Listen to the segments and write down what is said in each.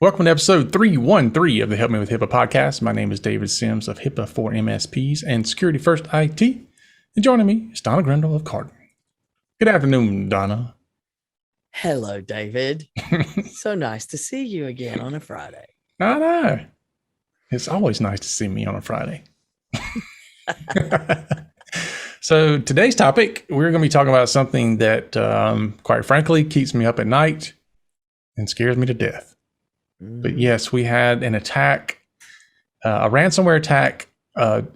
Welcome to episode 313 of the Help Me with HIPAA podcast. My name is David Sims of HIPAA for MSPs and Security First IT. And joining me is Donna Grindle of Cardinal. Good afternoon, Donna. Hello, David. So nice to see you again on a Friday. I know. It's always nice to see me on a Friday. So today's topic, we're going to be talking about something that, quite frankly, keeps me up at night and scares me to death. But yes, we had an attack, a ransomware attack, I'd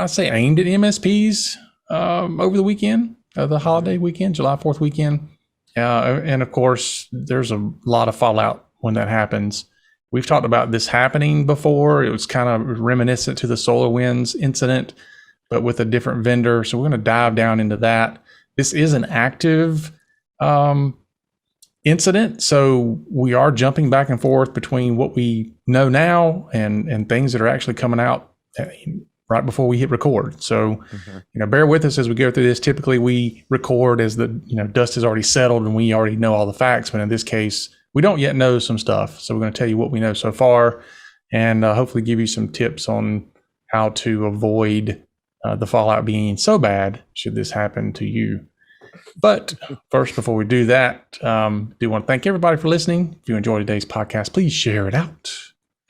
say aimed at MSPs over the weekend, the holiday weekend, July 4th weekend. And of course, there's a lot of fallout when that happens. We've talked about this happening before. It was kind of reminiscent to the SolarWinds incident, but with a different vendor. So we're going to dive down into that. This is an active incident. So we are jumping back and forth between what we know now and things that are actually coming out right before we hit record. So, bear with us as we go through this. Typically we record as the, dust has already settled and we already know all the facts. But in this case, we don't yet know some stuff. So we're going to tell you what we know so far and hopefully give you some tips on how to avoid the fallout being so bad should this happen to you. But first, before we do that, do want to thank everybody for listening. If you enjoyed today's podcast, please share it out.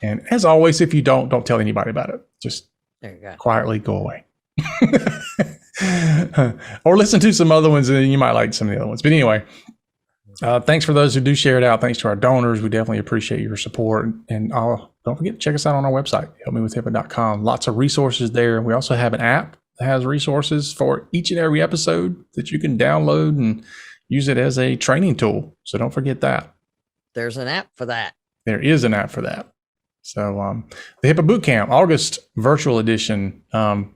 And as always, if you don't tell anybody about it. Just quietly go away. Or listen to some other ones and you might like some of the other ones. But anyway, thanks for those who do share it out. Thanks to our donors. We definitely appreciate your support. And don't forget to check us out on our website, helpmewithhipaa.com. Lots of resources there. We also have an app that has resources for each and every episode that you can download and use it as a training tool. So don't forget that. There's an app for that. There is an app for that. So the HIPAA Bootcamp, August virtual edition,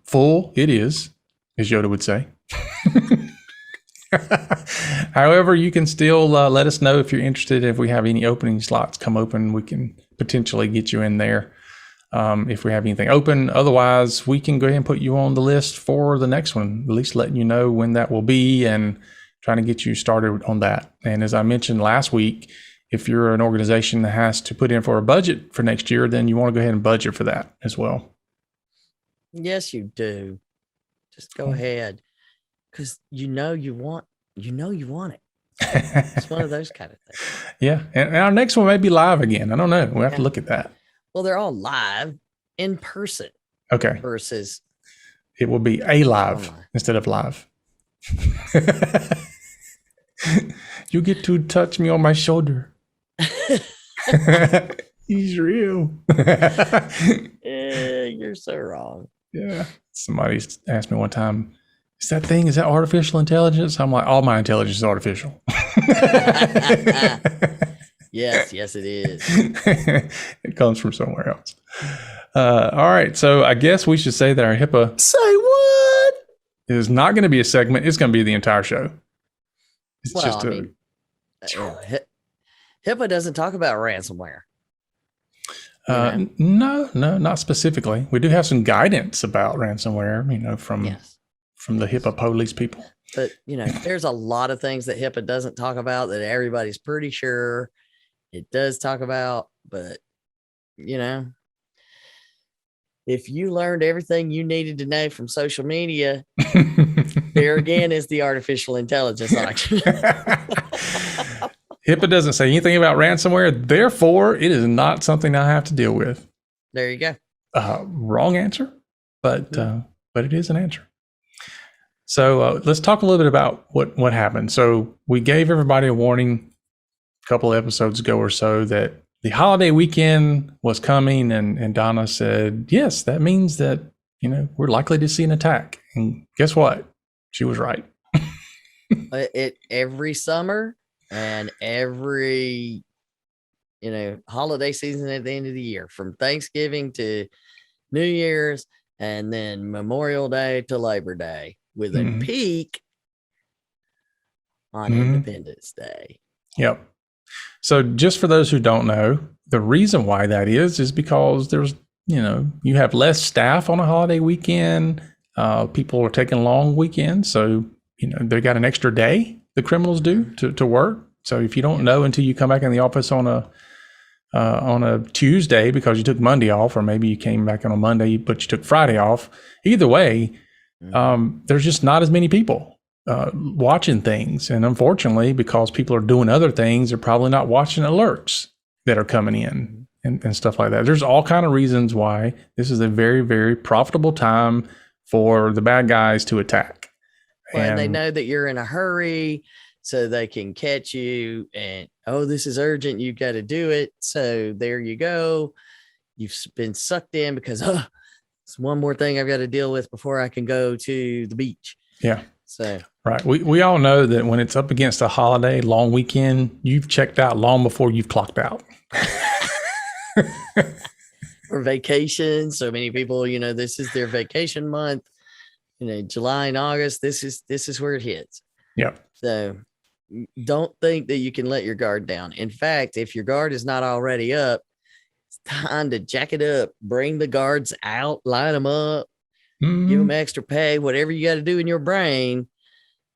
full it is, as Yoda would say. However, you can still let us know if you're interested. If we have any opening slots come open, we can potentially get you in there. If we have anything open, otherwise we can go ahead and put you on the list for the next one, at least letting you know when that will be and trying to get you started on that. And as I mentioned last week, if you're an organization that has to put in for a budget for next year, then you want to go ahead and budget for that as well. Yes, you do. Just go ahead, because you want it. It's one of those kind of things. Yeah, and our next one may be live again. I don't know. We'll have to look at that. Well, they're all live in person. Okay. Versus it will be a live instead of live. You get to touch me on my shoulder. He's real. You're so wrong. Yeah. Somebody asked me one time, is that artificial intelligence? I'm like, all my intelligence is artificial. Yes, it is. It comes from somewhere else. All right. So I guess we should say that our HIPAA Say what? is not going to be a segment. It's going to be the entire show. It's HIPAA doesn't talk about ransomware. No, not specifically. We do have some guidance about ransomware, from the HIPAA police people. But, there's a lot of things that HIPAA doesn't talk about that everybody's pretty sure it does talk about. But, if you learned everything you needed to know from social media, there again is the artificial intelligence option. HIPAA doesn't say anything about ransomware, therefore it is not something I have to deal with. There you go. Wrong answer, but it is an answer. So let's talk a little bit about what happened. So we gave everybody a warning a couple of episodes ago or so that the holiday weekend was coming, and Donna said, yes, that means that, we're likely to see an attack. And guess what? She was right. Every summer and every, holiday season at the end of the year, from Thanksgiving to New Year's, and then Memorial Day to Labor Day, with a peak on Independence Day. Yep. So just for those who don't know, the reason why that is because there's, you have less staff on a holiday weekend. People are taking long weekends. So, they got an extra day, the criminals do, to work. So if you don't know until you come back in the office on a on a Tuesday because you took Monday off, or maybe you came back on a Monday, but you took Friday off. Either way, there's just not as many people watching things. And unfortunately, because people are doing other things, they're probably not watching alerts that are coming in and stuff like that. There's all kind of reasons why this is a very, very profitable time for the bad guys to attack. Well, and they know that you're in a hurry, so they can catch you and, oh, this is urgent. You've got to do it. So there you go. You've been sucked in because, it's one more thing I've got to deal with before I can go to the beach. Yeah. So, right. We all know that when it's up against a holiday, long weekend, you've checked out long before you've clocked out. or vacation. So many people, this is their vacation month. July and August, this is where it hits. Yep. So don't think that you can let your guard down. In fact, if your guard is not already up, it's time to jack it up, bring the guards out, line them up, give them extra pay, whatever you got to do in your brain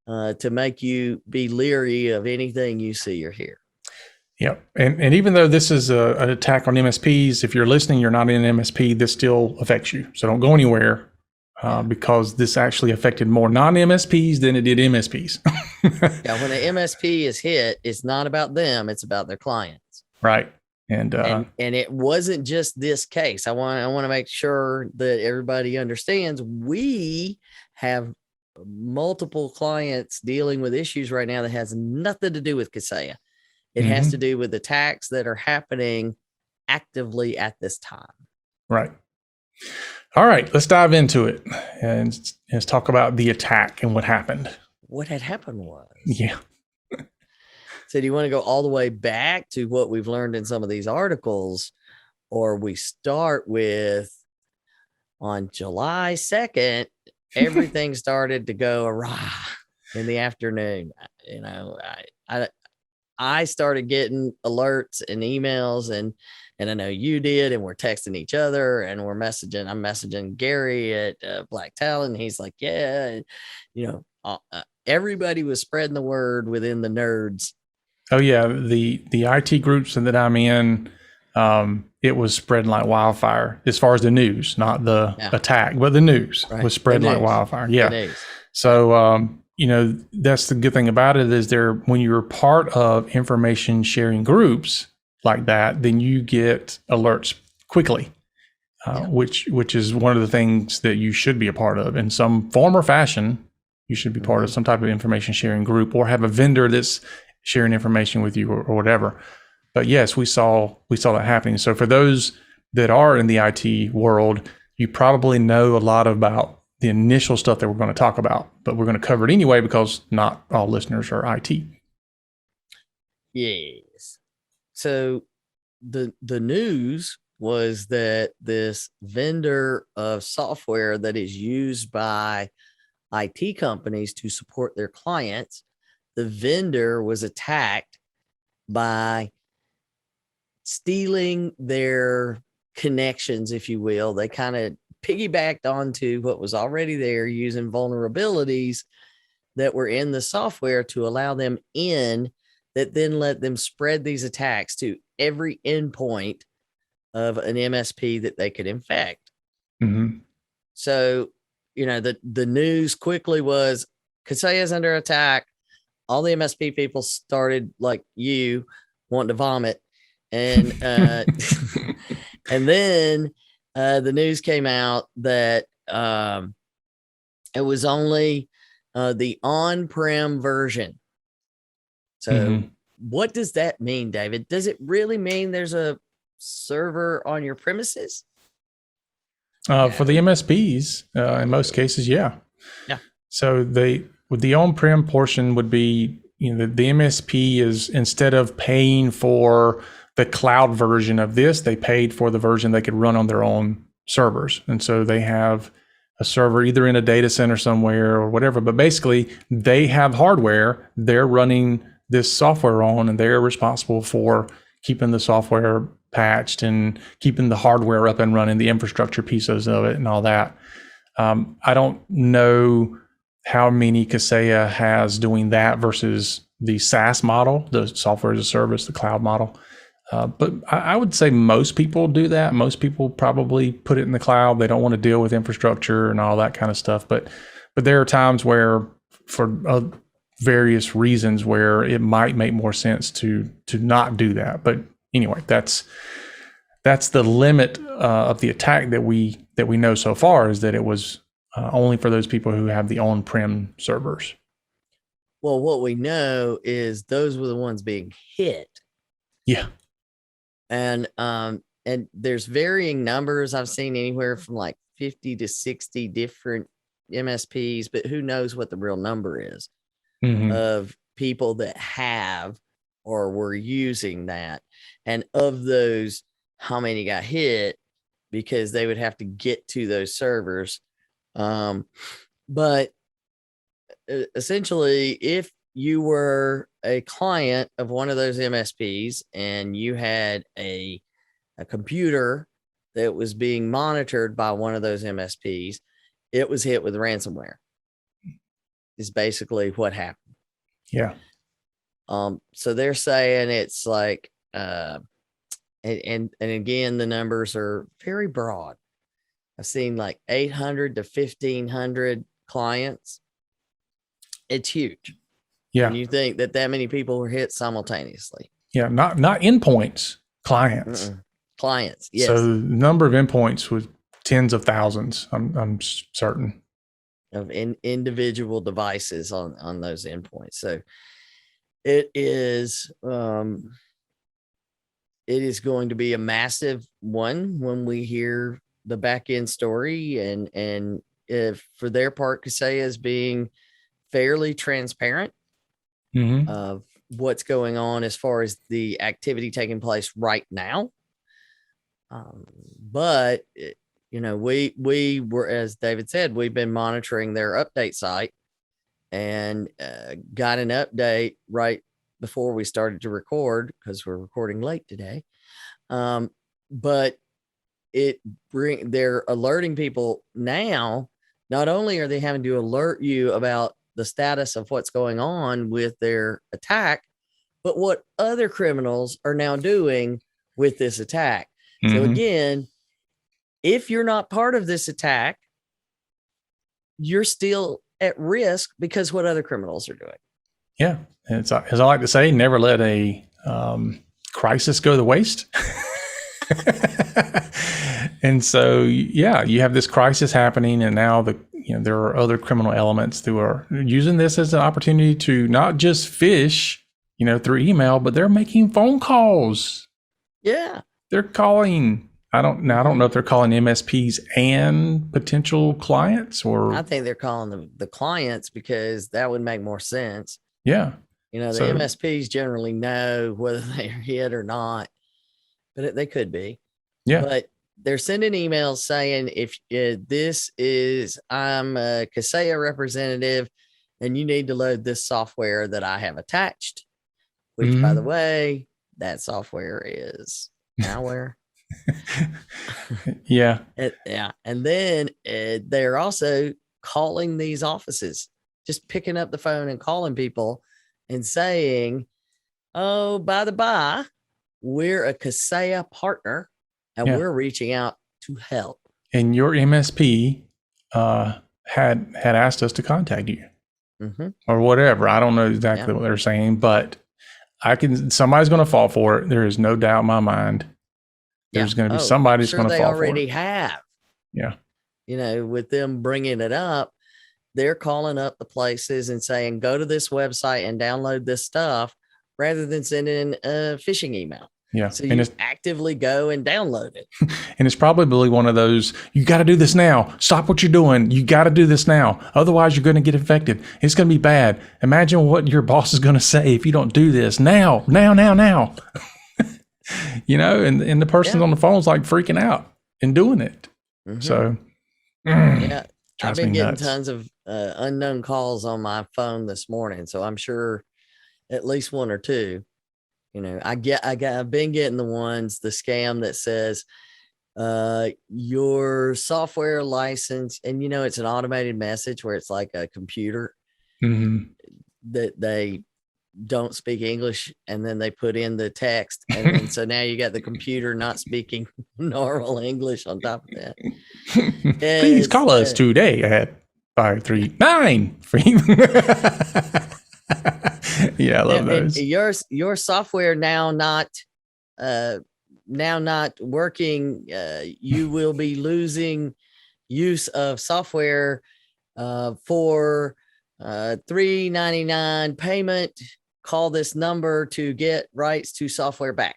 to make you be leery of anything you see or hear. Yep. And even though this is an attack on MSPs, if you're listening, you're not in an MSP, this still affects you. So don't go anywhere. Because this actually affected more non-MSPs than it did MSPs. Yeah, when an MSP is hit, it's not about them; it's about their clients. Right, and it wasn't just this case. I want to make sure that everybody understands. We have multiple clients dealing with issues right now that has nothing to do with Kaseya. It has to do with attacks that are happening actively at this time. Right. All right, let's dive into it and let's talk about the attack and what happened. What had happened was. Yeah. So do you want to go all the way back to what we've learned in some of these articles, or we start with on July 2nd, everything started to go awry in the afternoon. I started getting alerts and emails and I know you did, and we're texting each other and we're messaging. I'm messaging Gary at Black Talon. He's like, yeah, everybody was spreading the word within the nerds. Oh yeah. The IT groups that I'm in, it was spreading like wildfire as far as the news, not the attack, but the news was spreading like wildfire. Yeah. So, that's the good thing about it is when you're part of information sharing groups like that, then you get alerts quickly, which is one of the things that you should be a part of in some form or fashion. You should be part of some type of information sharing group or have a vendor that's sharing information with you or whatever. But yes, we saw that happening. So for those that are in the IT world, you probably know a lot about the initial stuff that we're going to talk about, but we're going to cover it anyway because not all listeners are IT. Yes. So the news was that this vendor of software that is used by IT companies to support their clients, the vendor was attacked by stealing their connections, if you will. They kind of piggybacked onto what was already there using vulnerabilities that were in the software to allow them in, that then let them spread these attacks to every endpoint of an MSP that they could infect. So, the news quickly was Kaseya is under attack. All the MSP people started like you wanting to vomit. And, and then the news came out that it was only the on-prem version. So what does that mean, David? Does it really mean there's a server on your premises? For the MSPs, in most cases, yeah. So with the on-prem portion would be, the MSP is, instead of paying for the cloud version of this, they paid for the version they could run on their own servers. And so they have a server either in a data center somewhere or whatever, but basically they have hardware they're running this software on, and they're responsible for keeping the software patched and keeping the hardware up and running, the infrastructure pieces of it and all that. I don't know how many Kaseya has doing that versus the SaaS model, the software as a service, the cloud model. But I would say most people do that. Most people probably put it in the cloud. They don't want to deal with infrastructure and all that kind of stuff. But there are times where, for various reasons, where it might make more sense to not do that. But anyway, that's the limit of the attack that we know so far, is that it was only for those people who have the on-prem servers. Well, what we know is those were the ones being hit. Yeah. And there's varying numbers. I've seen anywhere from like 50 to 60 different MSPs, but who knows what the real number is of people that have or were using that. And of those, how many got hit, because they would have to get to those servers. But essentially, if you were a client of one of those MSPs and you had a computer that was being monitored by one of those MSPs, it was hit with ransomware, is basically what happened. Yeah. So they're saying it's like, and again, the numbers are very broad. I've seen like 800 to 1,500 clients. It's huge. Yeah. And you think that many people were hit simultaneously. Yeah. Not endpoints, clients. Clients. Yes. So the number of endpoints was tens of thousands. I'm certain. Of individual devices on those endpoints. So it is going to be a massive one when we hear the back end story, and if for their part, Kaseya is being fairly transparent of what's going on as far as the activity taking place right now. But we were, as David said, we've been monitoring their update site and got an update right before we started to record, because we're recording late today. But they're alerting people now. Not only are they having to alert you about the status of what's going on with their attack, but what other criminals are now doing with this attack. So again, if you're not part of this attack, you're still at risk because what other criminals are doing. Yeah. And it's, as I like to say, never let a crisis go to waste. And so, yeah, you have this crisis happening, and now there are other criminal elements who are using this as an opportunity to not just fish, through email, but they're making phone calls. Yeah. They're calling. I don't know if they're calling MSPs and potential clients, or I think they're calling the clients, because that would make more sense. Yeah. The MSPs generally know whether they're hit or not, but they could be. Yeah. But they're sending emails saying, if I'm a Kaseya representative and you need to load this software that I have attached, which by the way, that software is malware. Yeah. And then they're also calling these offices, just picking up the phone and calling people and saying, oh, by the by, we're a Kaseya partner and we're reaching out to help. And your MSP had asked us to contact you or whatever. I don't know exactly what they're saying, but somebody's going to fall for it. There is no doubt in my mind. There's going to be somebody who's going to fall for it. They already have. Yeah. With them bringing it up, they're calling up the places and saying, go to this website and download this stuff, rather than sending a phishing email. Yeah. So you actively go and download it. And it's probably one of those, you got to do this now. Stop what you're doing. You got to do this now. Otherwise, you're going to get infected. It's going to be bad. Imagine what your boss is going to say if you don't do this now. And the person on the phone is like freaking out and doing it. So, I've been getting tons of unknown calls on my phone this morning. So I'm sure at least one or two. I've been getting the scam that says your software license, and it's an automated message where it's like a computer that don't speak English, and then they put in the text, and then so now you got the computer not speaking normal English on top of that. Please call us today at 539. Yeah, I love those. Your software now not working. You will be losing use of software for $3.99 payment. Call this number to get rights to software back.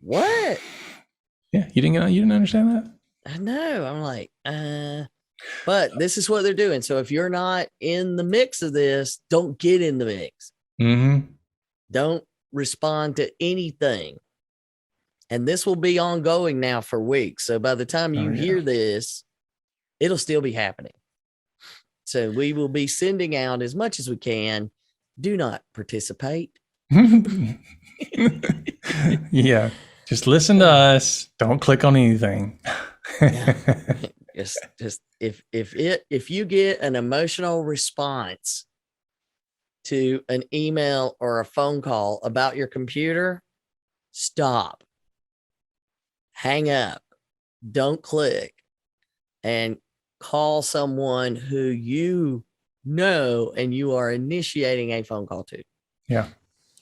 What? Yeah, you didn't understand that? I know. I'm like, but this is what they're doing. So if you're not in the mix of this, don't get in the mix. Mm-hmm. Don't respond to anything. And this will be ongoing now for weeks. So by the time you hear this, it'll still be happening. So we will be sending out as much as we can. Do not participate. Yeah. Just listen to us. Don't click on anything. Yeah. Just if you get an emotional response to an email or a phone call about your computer, stop. Hang up. Don't click. And call someone who you know and you are initiating a phone call to. Yeah.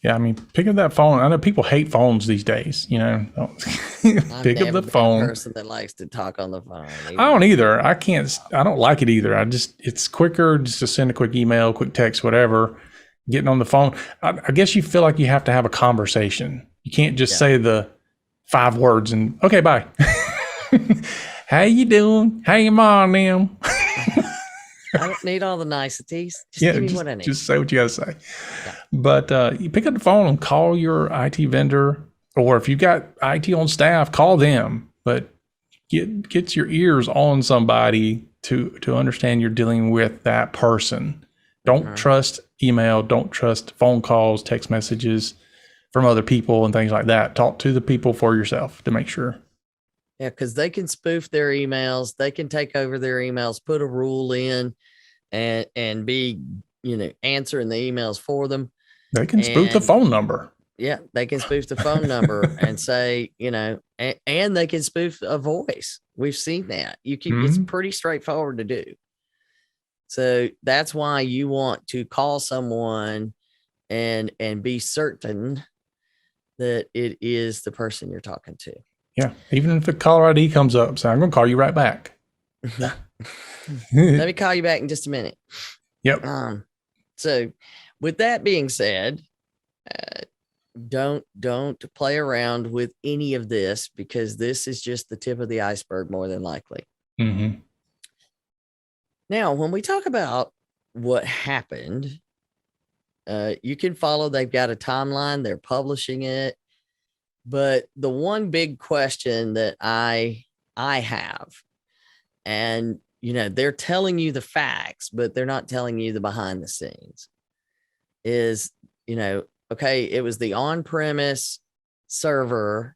Yeah, I mean, pick up that phone. I know people hate phones these days, you know. Pick up the phone. I'm a person that likes to talk on the phone. I don't either. I don't like it either. It's quicker just to send a quick email, quick text, whatever. Getting on the phone. I guess you feel like you have to have a conversation. You can't just say the 5 words and, okay, bye. How you doing? How you mom, them? I don't need all the niceties. Just give me what I need. Just say what you got to say. Yeah. But you pick up the phone and call your IT vendor, or if you've got IT on staff, call them. But get your ears on somebody to understand you're dealing with that person. Don't trust email. Don't trust phone calls, text messages from other people and things like that. Talk to the people for yourself to make sure. Yeah, because they can spoof their emails. They can take over their emails, put a rule in, and be, answering the emails for them. They can spoof the phone number. Yeah, they can spoof the phone number and say, and they can spoof a voice. We've seen that. It's pretty straightforward to do. So that's why you want to call someone and be certain that it is the person you're talking to. Yeah, even if the caller ID comes up, so I'm going to call you right back. Let me call you back in just a minute. Yep. So with that being said, don't play around with any of this, because this is just the tip of the iceberg, more than likely. Mm-hmm. Now, when we talk about what happened, you can follow, they've got a timeline, they're publishing it. But the one big question that I have, and, they're telling you the facts, but they're not telling you the behind the scenes, is, okay, it was the on-premise server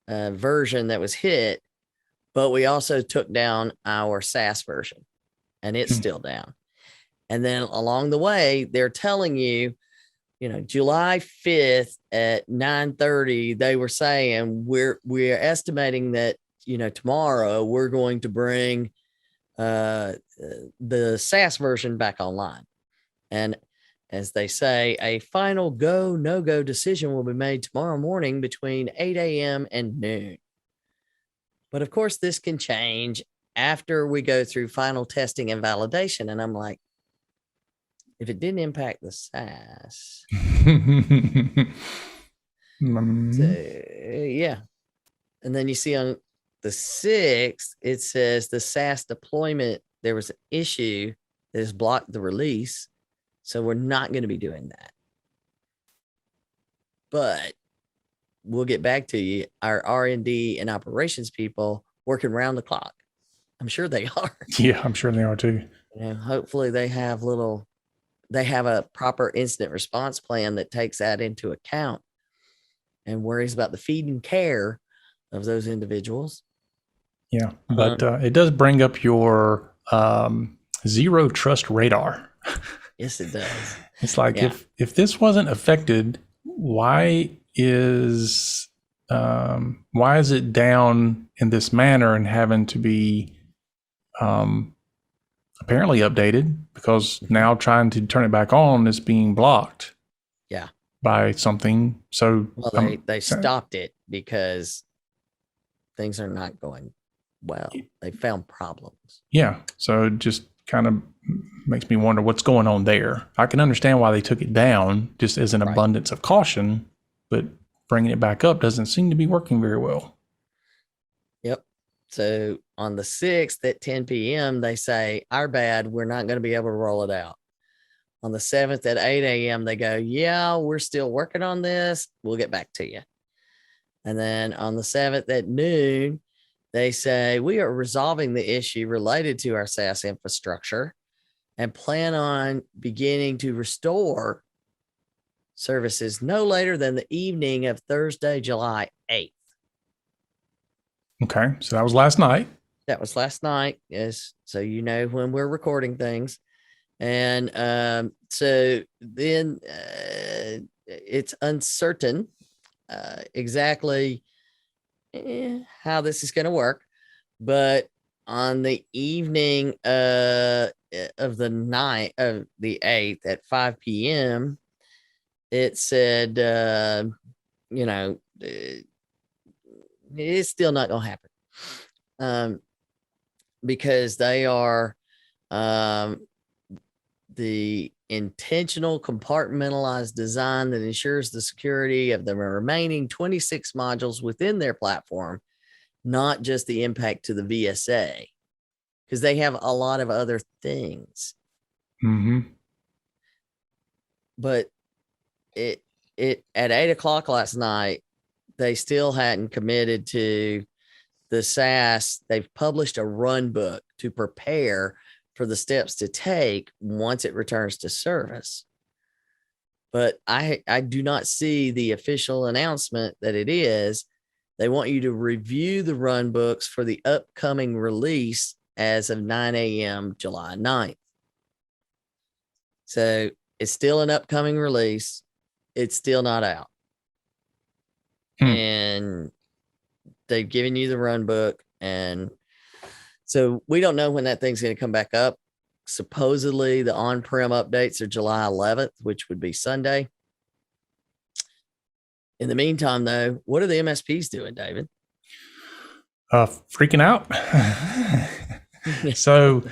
version that was hit, but we also took down our SaaS version, and it's still down. And then along the way, they're telling you, July 5th at 9:30, they were saying we're estimating that, tomorrow we're going to bring the SaaS version back online. And as they say, a final go, no-go decision will be made tomorrow morning between 8 a.m. and noon. But of course, this can change after we go through final testing and validation. And I'm like, if it didn't impact the SaaS. So, yeah. And then you see on the 6th, it says the SaaS deployment, there was an issue that has blocked the release. So we're not going to be doing that. But we'll get back to you. Our R&D and operations people working around the clock. I'm sure they are. Yeah, I'm sure they are too. Hopefully they have a proper incident response plan that takes that into account and worries about the feed and care of those individuals. Yeah, but it does bring up your zero trust radar. Yes, it does. It's like Yeah. if this wasn't affected, why is it down in this manner and having to be apparently updated, because now trying to turn it back on is being blocked Yeah. by something. So Well, they stopped it because things are not going well. They found problems. Yeah. So it just kind of makes me wonder what's going on there. I can understand why they took it down just as an abundance of caution, but bringing it back up doesn't seem to be working very well. Yep. So on the 6th at 10 p.m., they say, our bad, we're not going to be able to roll it out. On the 7th at 8 a.m., they go, yeah, we're still working on this. We'll get back to you. And then on the 7th at noon, they say, we are resolving the issue related to our SaaS infrastructure and plan on beginning to restore services no later than the evening of Thursday, July 8th. Okay. So that was last night. That was last night. Yes. So, you know, when we're recording things. And so then it's uncertain exactly how this is going to work. But on the evening of the night of the 8th at 5 p.m., it said, you know, it's still not going to happen because they are the intentional compartmentalized design that ensures the security of the remaining 26 modules within their platform, not just the impact to the VSA, because they have a lot of other things. Mm-hmm. But it at 8:00 last night, they still hadn't committed to the SaaS. They've published a run book to prepare for the steps to take once it returns to service. But I do not see the official announcement that it is. They want you to review the run books for the upcoming release as of 9 a.m. July 9th. So it's still an upcoming release. It's still not out. And they've given you the run book. And so we don't know when that thing's going to come back up. Supposedly the on-prem updates are July 11th, which would be Sunday. In the meantime, though, what are the MSPs doing, David? Freaking out. So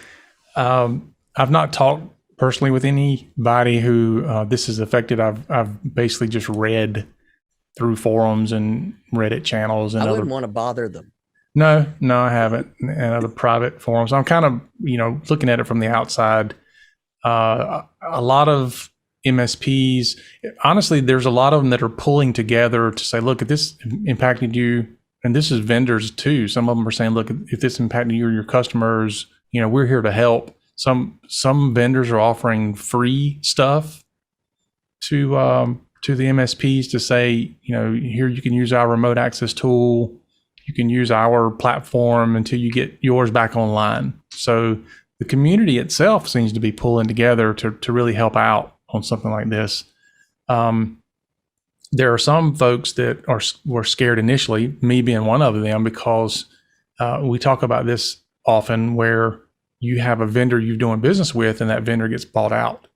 I've not talked personally with anybody who this has affected. I've basically just read through forums and Reddit channels and I wouldn't want to bother them. No, I haven't. And other private forums. I'm kind of, looking at it from the outside. A lot of MSPs, honestly, there's a lot of them that are pulling together to say, look, if this impacted you, and this is vendors too. Some of them are saying, look, if this impacted you or your customers, we're here to help. Some vendors are offering free stuff to the MSPs to say, here you can use our remote access tool. You can use our platform until you get yours back online. So the community itself seems to be pulling together to really help out on something like this. There are some folks that were scared initially, me being one of them, because we talk about this often, where you have a vendor you're doing business with and that vendor gets bought out.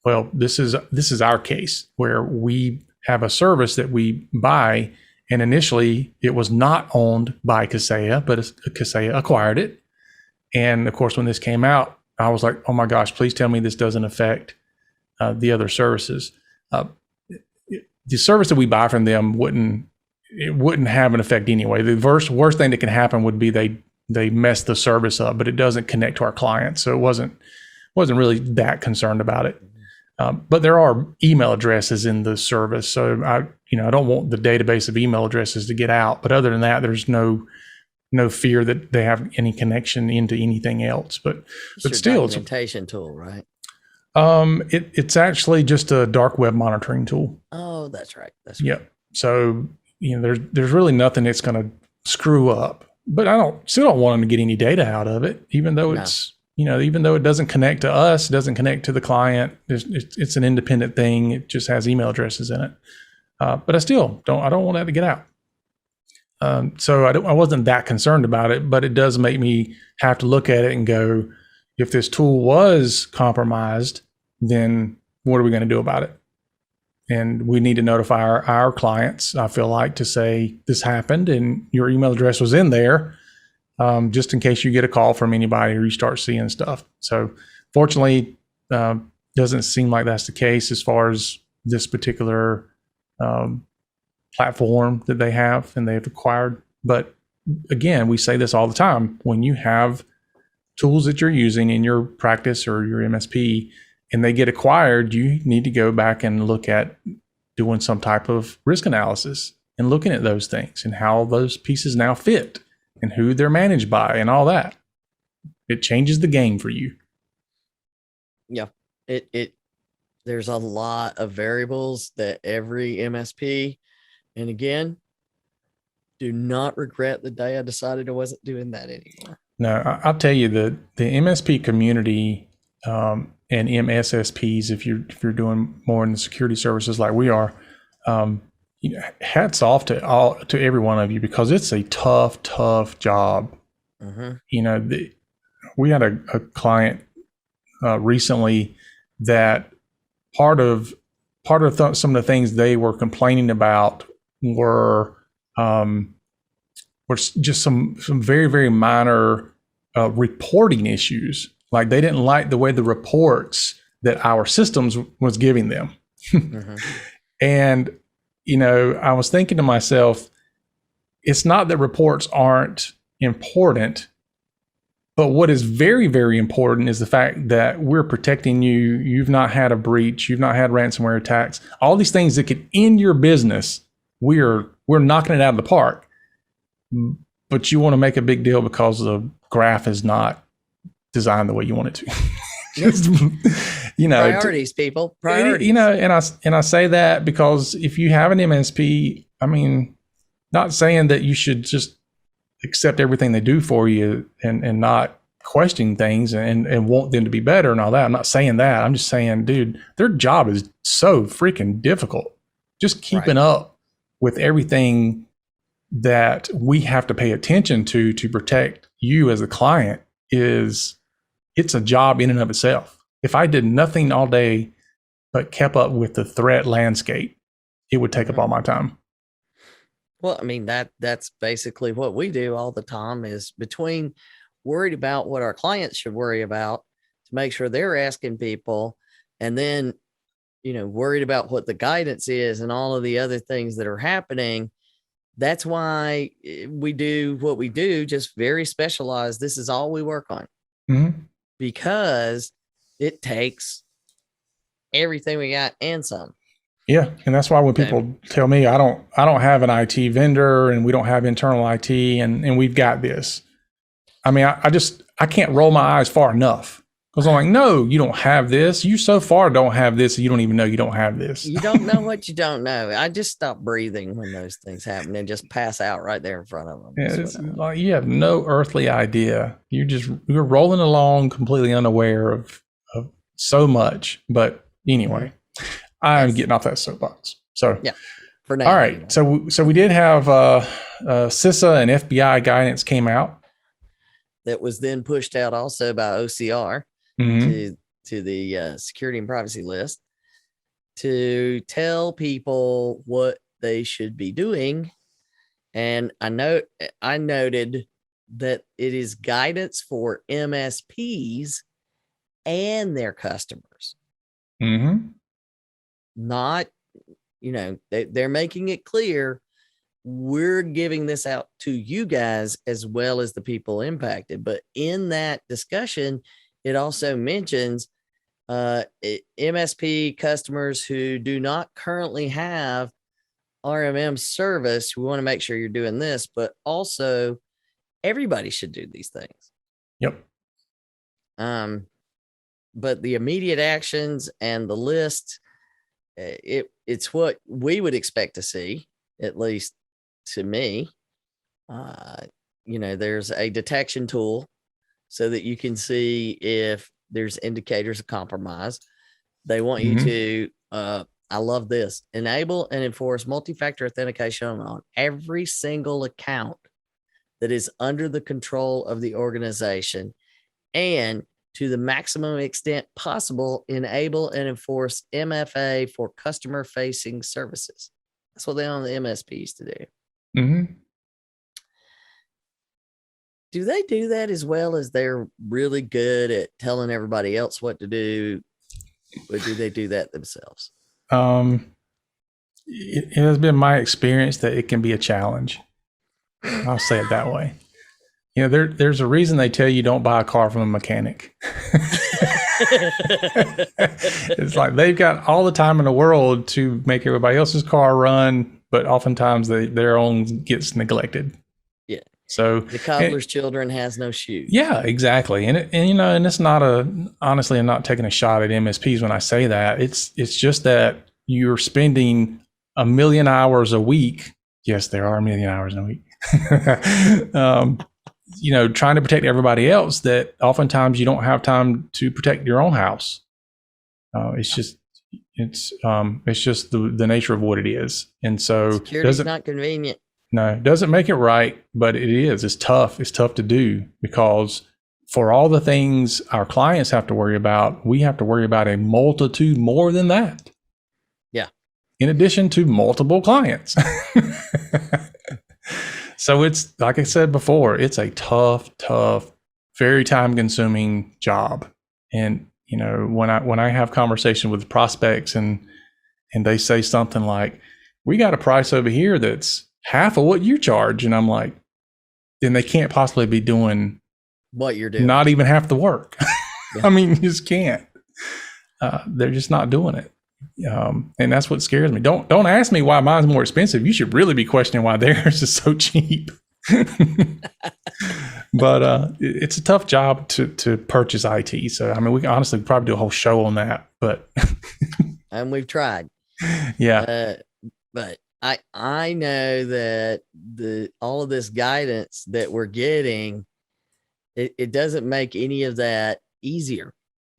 Well, this is our case, where we have a service that we buy, and initially it was not owned by Kaseya, but Kaseya acquired it. And of course, when this came out, I was like, oh my gosh, please tell me this doesn't affect the other services. The service that we buy from them wouldn't have an effect anyway. The worst thing that can happen would be they mess the service up, but it doesn't connect to our clients. So it wasn't really that concerned about it. But there are email addresses in the service. So I don't want the database of email addresses to get out. But other than that, there's no fear that they have any connection into anything else. But still, it's a documentation tool, right? It's actually just a dark web monitoring tool. Oh, that's right. Yeah. So there's really nothing that's going to screw up. But I still don't want them to get any data out of it, even though it's even though it doesn't connect to us, doesn't connect to the client, it's an independent thing. It just has email addresses in it. But I don't want that to get out. So I wasn't that concerned about it, but it does make me have to look at it and go, if this tool was compromised, then what are we going to do about it? And we need to notify our clients, I feel like, to say this happened and your email address was in there, just in case you get a call from anybody or you start seeing stuff. So fortunately, doesn't seem like that's the case as far as this particular platform that they have and they've acquired. But again, we say this all the time. When you have tools that you're using in your practice or your MSP and they get acquired, you need to go back and look at doing some type of risk analysis and looking at those things and how those pieces now fit and who they're managed by and all that. It changes the game for you. Yeah, there's a lot of variables that every MSP, and again, do not regret the day I decided I wasn't doing that anymore. No, I'll tell you, the MSP community and MSSPs, if you're doing more in the security services like we are, hats off to every one of you, because it's a tough job. Mm-hmm. We had a client recently that part of some of the things they were complaining about were just some very, very minor reporting issues. Like they didn't like the way the reports that our systems was giving them. Mm-hmm. And, I was thinking to myself, it's not that reports aren't important, but what is very, very important is the fact that we're protecting you. You've not had a breach. You've not had ransomware attacks. All these things that could end your business, we're knocking it out of the park. But you want to make a big deal because the graph is not designed the way you want it to. Just, priorities, people. Priorities. And I say that because if you have an MSP, I mean, not saying that you should just accept everything they do for you and not question things and want them to be better and all that. I'm not saying that. I'm just saying, dude, their job is so freaking difficult. Just keeping up with everything that we have to pay attention to protect you as a client it's a job in and of itself. If I did nothing all day but kept up with the threat landscape, it would take up all my time. Well, I mean, that's basically what we do all the time, is between worried about what our clients should worry about to make sure they're asking people, and then, worried about what the guidance is and all of the other things that are happening. That's why we do what we do, just very specialized. This is all we work on. Mm-hmm. Because it takes everything we got and some. Yeah, and that's why when people tell me I don't have an IT vendor and we don't have internal IT and we've got this, I mean, I can't roll my eyes far enough, because I'm like, no, you don't have this. You so far don't have this. You don't even know you don't have this. You don't know what you don't know. I just stop breathing when those things happen and just pass out right there in front of them. Yeah, it's like you have no earthly idea. You're rolling along completely unaware of so much. But anyway, I'm getting off that soapbox. So yeah, for now. All right. So we did have CISA and FBI guidance came out. That was then pushed out also by OCR to the security and privacy list to tell people what they should be doing. And I noted that it is guidance for MSPs and their customers. Mm-hmm. Not, they're making it clear, we're giving this out to you guys as well as the people impacted. But in that discussion, it also mentions MSP customers who do not currently have RMM service. We want to make sure you're doing this, but also everybody should do these things. Yep. But the immediate actions and the list, it's what we would expect to see, at least to me. There's a detection tool. so that you can see if there's indicators of compromise. They want you to, I love this, enable and enforce multi-factor authentication on every single account that is under the control of the organization, and to the maximum extent possible, enable and enforce MFA for customer-facing services. That's what they want the MSPs to do. Mm-hmm. Do they do that as well as they're really good at telling everybody else what to do? Or do they do that themselves? It has been my experience that it can be a challenge. I'll say it that way. You know, there's a reason they tell you don't buy a car from a mechanic. It's like they've got all the time in the world to make everybody else's car run, but oftentimes their own gets neglected. Yeah. So the cobbler's children has no shoes. Yeah, exactly. And it's not honestly, I'm not taking a shot at MSPs when I say that. It's just that you're spending 1 million hours a week. Yes, there are 1 million hours in a week. Trying to protect everybody else, that oftentimes you don't have time to protect your own house. It's just the nature of what it is. And so security's not convenient. No, it doesn't make it right, but it is. It's tough. It's tough to do, because for all the things our clients have to worry about, we have to worry about a multitude more than that. Yeah. In addition to multiple clients. So it's, like I said before, it's a tough, very time consuming job. And, when I have conversation with prospects and they say something like, we got a price over here that's half of what you charge. And I'm like, then they can't possibly be doing what you're doing. Not even half the work. Yeah. I mean, you just can't. They're just not doing it. And that's what scares me. Don't ask me why mine's more expensive. You should really be questioning why theirs is so cheap. But it's a tough job to purchase IT. So, I mean, we can honestly probably do a whole show on that, but. And we've tried. Yeah. But I know that all of this guidance that we're getting, it doesn't make any of that easier.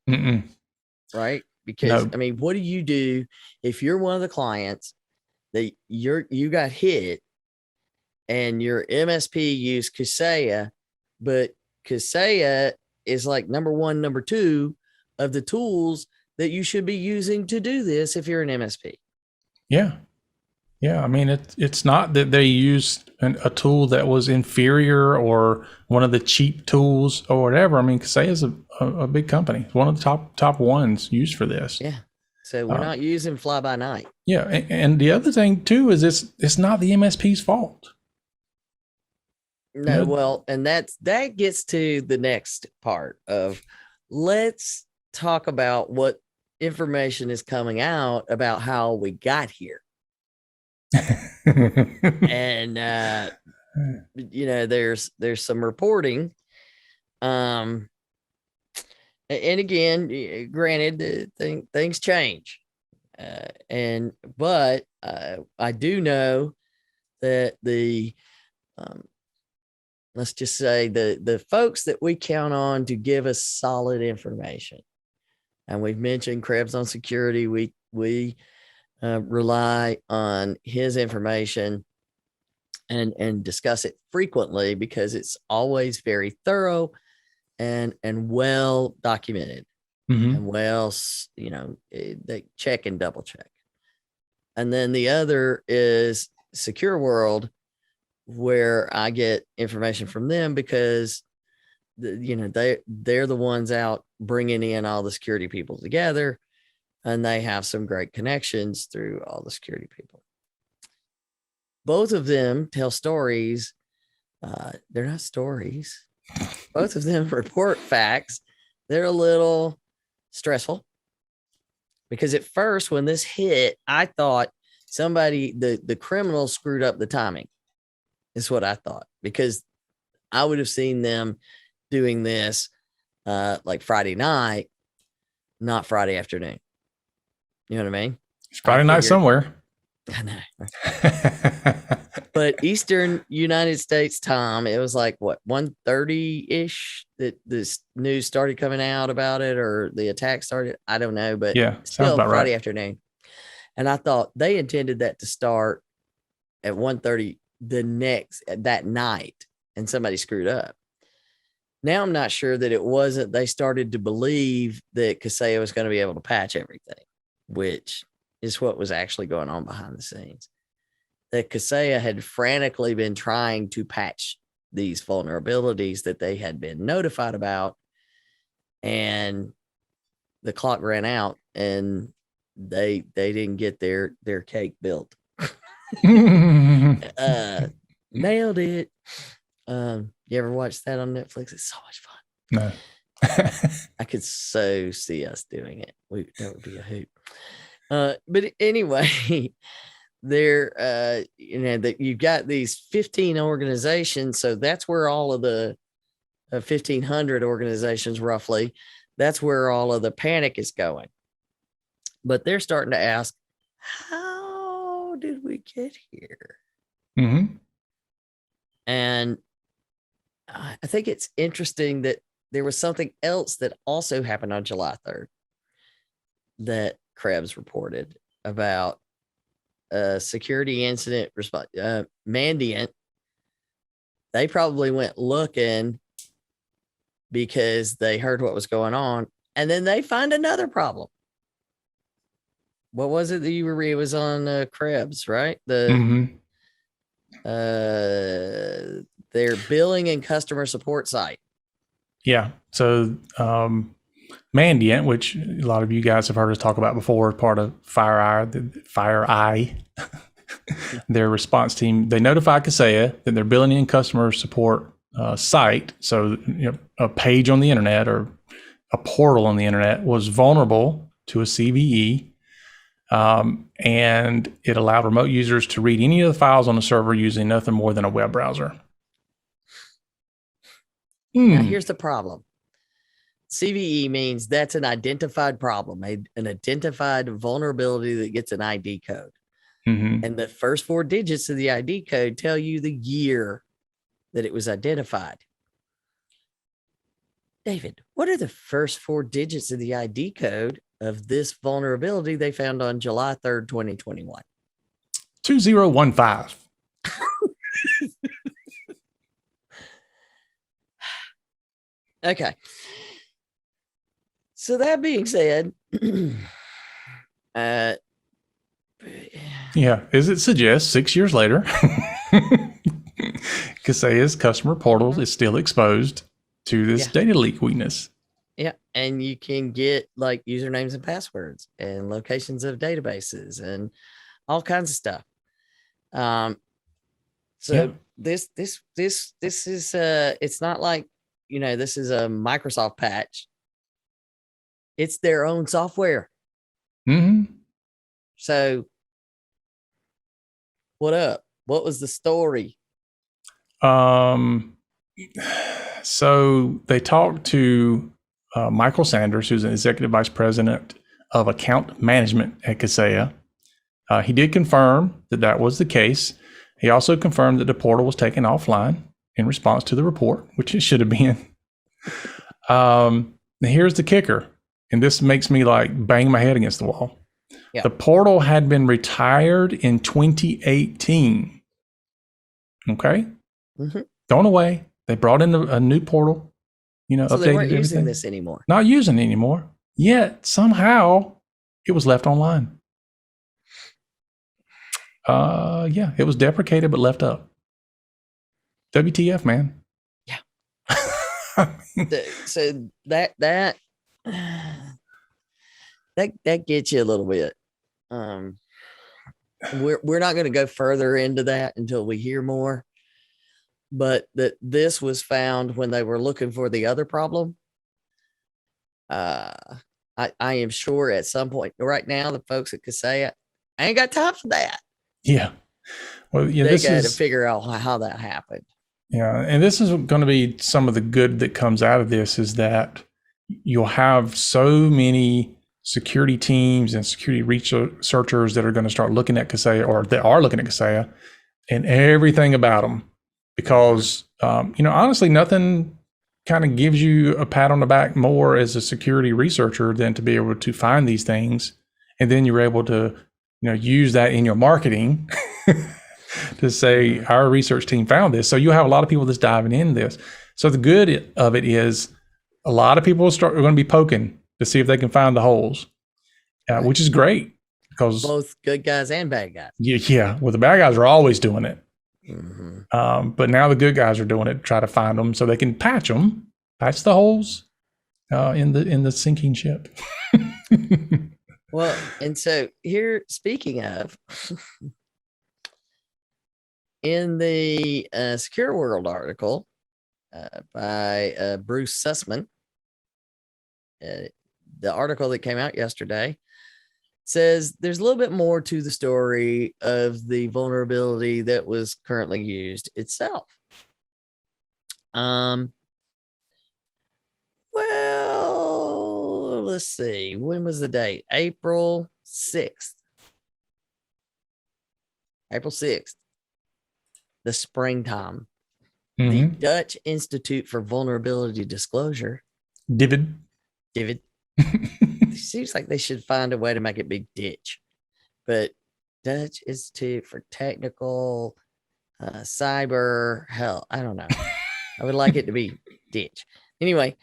Mm-mm. Right? Because No. I mean, what do you do if you're one of the clients that you got hit and your MSP used Kaseya, but Kaseya is like number 1, number 2 of the tools that you should be using to do this if you're an MSP. Yeah. Yeah. I mean, it's not that they used a tool that was inferior or one of the cheap tools or whatever. I mean, Kaseya is a big company. It's one of the top ones used for this. Yeah. So we're not using fly by night. Yeah. And the other thing too is it's not the MSP's fault. No, well, and that gets to the next part of, let's talk about what information is coming out about how we got here. And there's some reporting, and again, granted, things change, but I do know that let's just say the folks that we count on to give us solid information, and we've mentioned Krebs on security, we rely on his information and discuss it frequently because it's always very thorough and well documented. Mm-hmm. And well, they check and double check. And then the other is Secure World, where I get information from them because they're the ones out bringing in all the security people together, and they have some great connections through all the security people. Both of them tell stories. They're not stories. Both of them report facts. They're a little stressful because at first when this hit, I thought the criminal screwed up the timing. Is what I thought, because I would have seen them doing this like Friday night, not Friday afternoon. You know what I mean? It's Friday night somewhere. I know. But Eastern United States time, it was like what 1:30-ish that this news started coming out about it, or the attack started. I don't know, but Yeah, sounds still about Friday right. afternoon. And I thought they intended that to start at 1:30 that night, and somebody screwed up. Now I'm not sure that it wasn't. They started to believe that Kaseya was going to be able to patch everything, which is what was actually going on behind the scenes. That Kaseya had frantically been trying to patch these vulnerabilities that they had been notified about, and the clock ran out, and they didn't get their cake built. Nailed it. You ever watch that on Netflix? It's so much fun. No. I could so see us doing it. That would be a hoot. But anyway, that you've got these 15 organizations, so that's where all of the 1,500 organizations roughly. That's where all of the panic is going. But they're starting to ask, how did we get here? Mm-hmm. And I think it's interesting that there was something else that also happened on July 3rd that Krebs reported about a security incident response. Mandiant, they probably went looking because they heard what was going on, and then they find another problem. What was it that you were? It was on Krebs, right? Their billing and customer support site. Yeah. So Mandiant, which a lot of you guys have heard us talk about before, part of FireEye, their response team, they notified Kaseya that their billing and customer support site, so a page on the internet or a portal on the internet, was vulnerable to a CVE. And it allowed remote users to read any of the files on the server using nothing more than a web browser. Now, here's the problem. CVE means that's an identified problem, an identified vulnerability that gets an ID code. Mm-hmm. And the first 4 digits of the ID code tell you the year that it was identified. David, what are the first 4 digits of the ID code of this vulnerability they found on July 3rd, 2021? 2015. Okay. So that being said, yeah, as it suggests, 6 years later, Kaseya's customer portal is still exposed to this data leak weakness. Yeah, and you can get like usernames and passwords and locations of databases and all kinds of stuff. This is it's not like, this is a Microsoft patch. It's their own software. Mm-hmm. So what up? What was the story? So they talked to Michael Sanders, who's an executive vice president of account management at Kaseya. He did confirm that was the case. He also confirmed that the portal was taken offline in response to the report, which it should have been. Here's the kicker, and this makes me like bang my head against the wall. Yeah. The portal had been retired in 2018. Okay? Mm-hmm. Gone away. They brought in a new portal, so updated they weren't everything. using this anymore. Not using it anymore. Yet somehow it was left online. It was deprecated but left up. WTF, man. Yeah. So that gets you a little bit. We're not going to go further into that until we hear more. But that this was found when they were looking for the other problem. I am sure at some point right now, the folks at Kaseya, I ain't got time for that. Yeah. Well, yeah, they got to figure out how that happened. Yeah. And this is going to be some of the good that comes out of this, is that you'll have so many security teams and security researchers that are going to start looking at Kaseya, or that are looking at Kaseya, and everything about them. Because, honestly, nothing kind of gives you a pat on the back more as a security researcher than to be able to find these things. And then you're able to, use that in your marketing to say, our research team found this. So you'll have a lot of people that's diving in this. So the good of it is a lot of people are going to be poking to see if they can find the holes, which is great, because both good guys and bad guys. Yeah. Well, the bad guys are always doing it. But now the good guys are doing it to try to find them so they can patch the holes in the sinking ship. Well, and so here, speaking of, in the Secure World article by Bruce Sussman, the article that came out yesterday says there's a little bit more to the story of the vulnerability that was currently used itself. Well, let's see. When was the date? April 6th. April 6th. The springtime. The Dutch Institute for Vulnerability Disclosure. Divid. It seems like they should find a way to make it be ditch, but Dutch Institute for Technical Cyber Hell. I don't know. I would like it to be ditch. Anyway,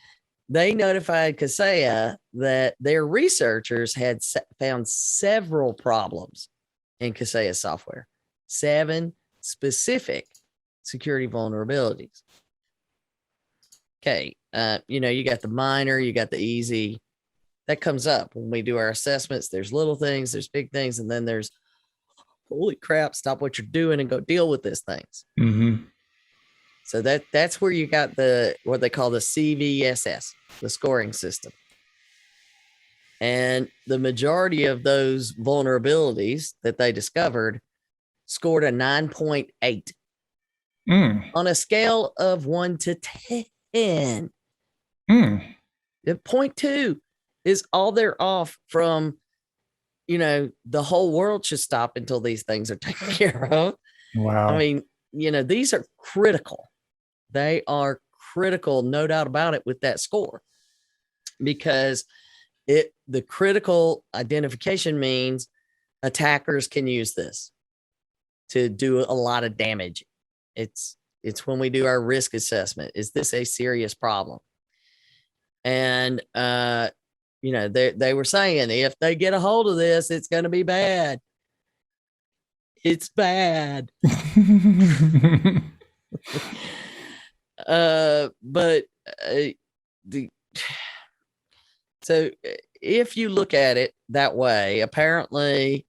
they notified Kaseya that their researchers had found several problems in Kaseya software, 7 specific security vulnerabilities. Okay, you got the minor, you got the easy. That comes up when we do our assessments. There's little things, there's big things, and then there's, holy crap, stop what you're doing and go deal with these things. So that's where you got what they call the CVSS, the scoring system. And the majority of those vulnerabilities that they discovered scored a 9.8 on a scale of 1 to 10. 0.2 is all they're off from. The whole world should stop until these things are taken care of. Wow. I mean, these are critical. They are critical, no doubt about it, with that score, because the critical identification means attackers can use this to do a lot of damage. It's when we do our risk assessment. Is this a serious problem? And they were saying if they get a hold of this, it's going to be bad. It's bad. So if you look at it that way, apparently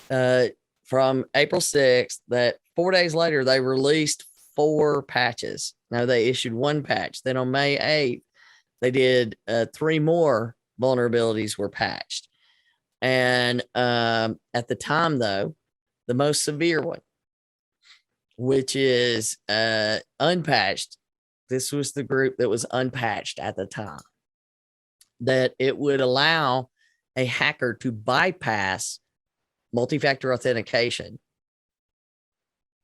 from April 6th, that 4 days later, they released 4 patches. Now they issued 1 patch. Then on May 8th, they did 3 more vulnerabilities were patched. And at the time, though, the most severe one, which is unpatched, this was the group that was unpatched at the time, that it would allow a hacker to bypass multi-factor authentication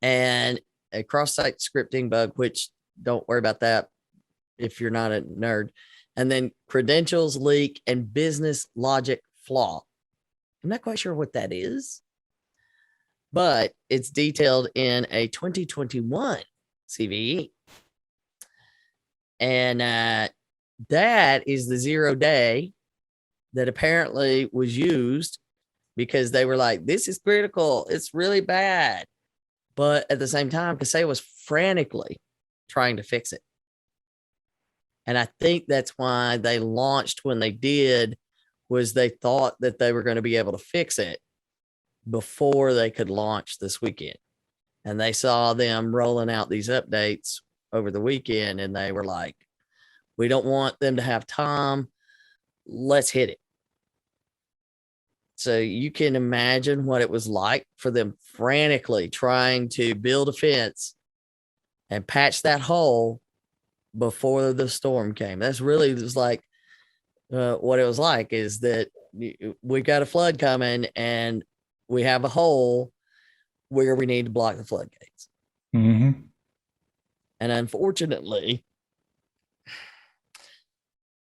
and a cross-site scripting bug, which don't worry about that if you're not a nerd, and then credentials leak and business logic flaw. I'm not quite sure what that is, but it's detailed in a 2021 CVE. And that is the 0 day that apparently was used because they were like, this is critical. It's really bad. But at the same time, Kaseya was frantically trying to fix it. And I think that's why they launched when they did, was they thought that they were going to be able to fix it before they could launch this weekend. And they saw them rolling out these updates over the weekend, and they were like, we don't want them to have time. Let's hit it. So you can imagine what it was like for them frantically trying to build a fence and patch that hole before the storm came. That's really just like what it was like, is that we've got a flood coming and we have a hole where we need to block the floodgates. Mm-hmm. And unfortunately,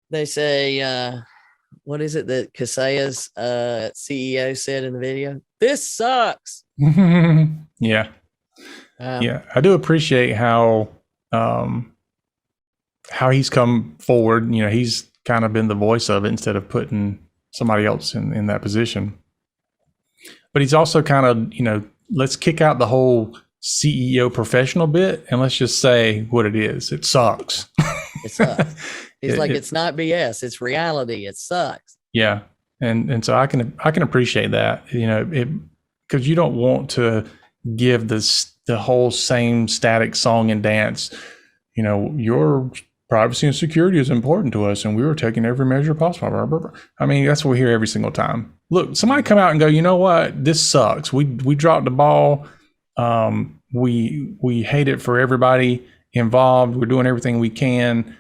they say, what is it that Kaseya's CEO said in the video? This sucks. Yeah. Yeah. I do appreciate how he's come forward. You know, he's kind of been the voice of it instead of putting somebody else in that position. But he's also kind of, you know, let's kick out the whole CEO professional bit and let's just say what it is. It sucks. It sucks. He's like, it's not BS. It's reality. It sucks. Yeah. And so I can appreciate that, you know, because you don't want to give the whole same static song and dance. You know, your privacy and security is important to us, and we were taking every measure possible. I mean, that's what we hear every single time. Look, somebody come out and go, you know what? This sucks. We dropped the ball. We hate it for everybody involved. We're doing everything we can.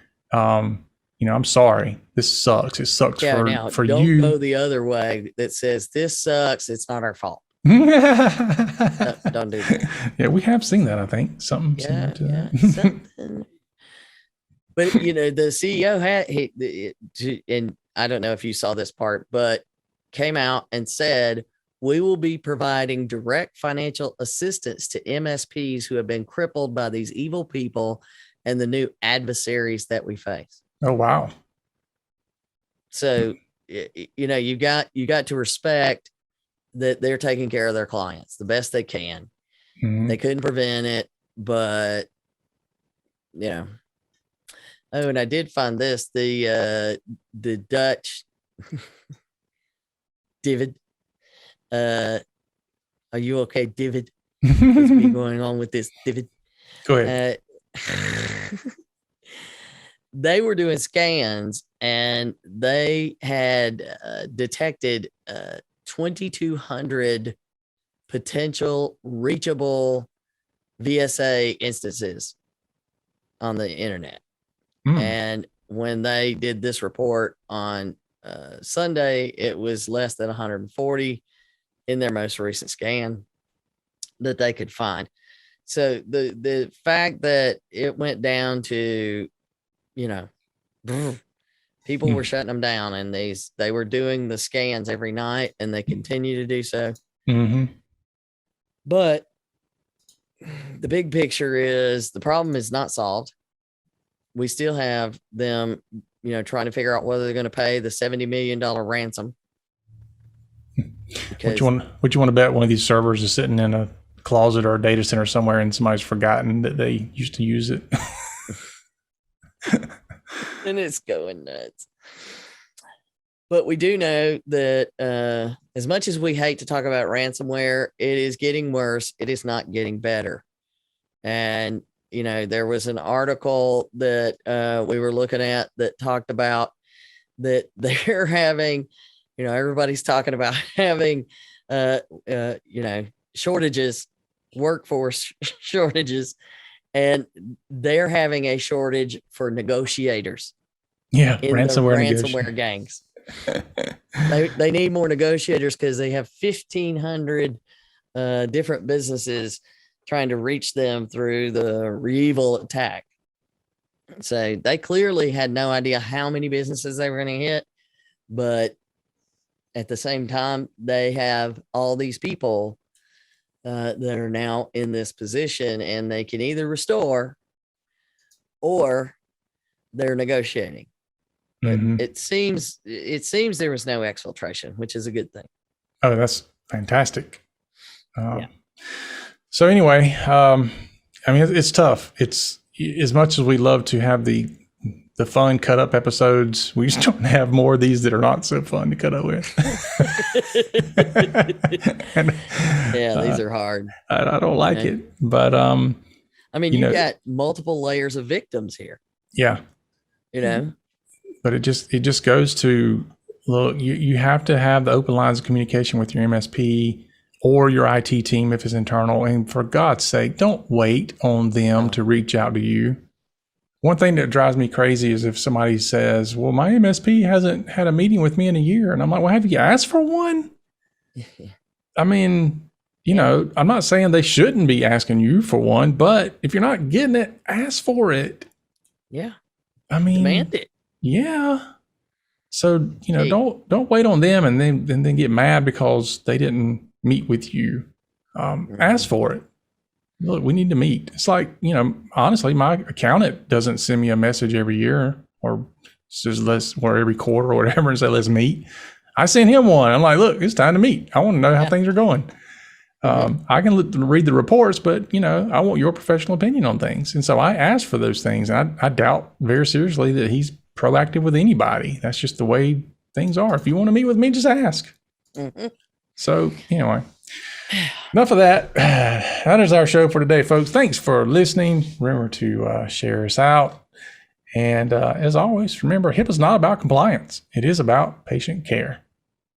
You know, I'm sorry. This sucks. It sucks for don't you. Don't go the other way that says this sucks. It's not our fault. Don't do that. Yeah, we have seen that, I think. Something similar to that. Something. But, you know, the CEO and I don't know if you saw this part, but came out and said, we will be providing direct financial assistance to MSPs who have been crippled by these evil people and the new adversaries that we face. Oh, wow. So, you know, you got to respect that they're taking care of their clients the best they can. Mm-hmm. They couldn't prevent it, but, you know. Oh, and I did find this, the Dutch David. Are you okay, David? What's been going on with this, David? Go ahead. They were doing scans and they had detected 2,200 potential reachable VSA instances on the internet. And when they did this report on Sunday, it was less than 140 in their most recent scan that they could find. So the fact that it went down to, you know, people were shutting them down, and they were doing the scans every night, and they continue to do so. Mm-hmm. But the big picture is the problem is not solved. We still have them, you know, trying to figure out whether they're going to pay the $70 million ransom. What you want to bet one of these servers is sitting in a closet or a data center somewhere and somebody's forgotten that they used to use it? And it's going nuts. But we do know that as much as we hate to talk about ransomware, it is getting worse. It is not getting better. And you know, there was an article that we were looking at that talked about that they're having, you know, everybody's talking about having, you know, shortages, workforce shortages, and they're having a shortage for negotiators. Yeah, in ransomware gangs. They need more negotiators because they have 1,500 different businesses trying to reach them through the REvil attack. So they clearly had no idea how many businesses they were going to hit, but at the same time, they have all these people that are now in this position, and they can either restore or they're negotiating. Mm-hmm. It seems there was no exfiltration, which is a good thing. Oh, that's fantastic. Yeah. So anyway, I mean, it's tough. It's as much as we love to have the fun cut up episodes, we just don't have more of these that are not so fun to cut up with. These are hard. I don't like it, but I mean, you got multiple layers of victims here. Yeah, you know, but it just goes to look. You have to have the open lines of communication with your MSP or your IT team if it's internal. And for God's sake, don't wait on them to reach out to you. One thing that drives me crazy is if somebody says, well, my MSP hasn't had a meeting with me in a year. And I'm like, well, have you asked for one? I mean, I'm not saying they shouldn't be asking you for one, but if you're not getting it, ask for it. Yeah. I mean, demand it. Yeah. So, don't wait on them and then get mad because they didn't meet with you. Ask for it. Look, we need to meet. It's like, honestly, my accountant doesn't send me a message every year or says or every quarter or whatever and say, let's meet. I send him one. I'm like, look, it's time to meet. I want to know how things are going. I can read the reports, but, I want your professional opinion on things. And so I ask for those things. And I doubt very seriously that he's proactive with anybody. That's just the way things are. If you want to meet with me, just ask. So anyway, enough of that. That is our show for today, folks. Thanks for listening. Remember to share us out. And as always, remember, HIPAA is not about compliance. It is about patient care.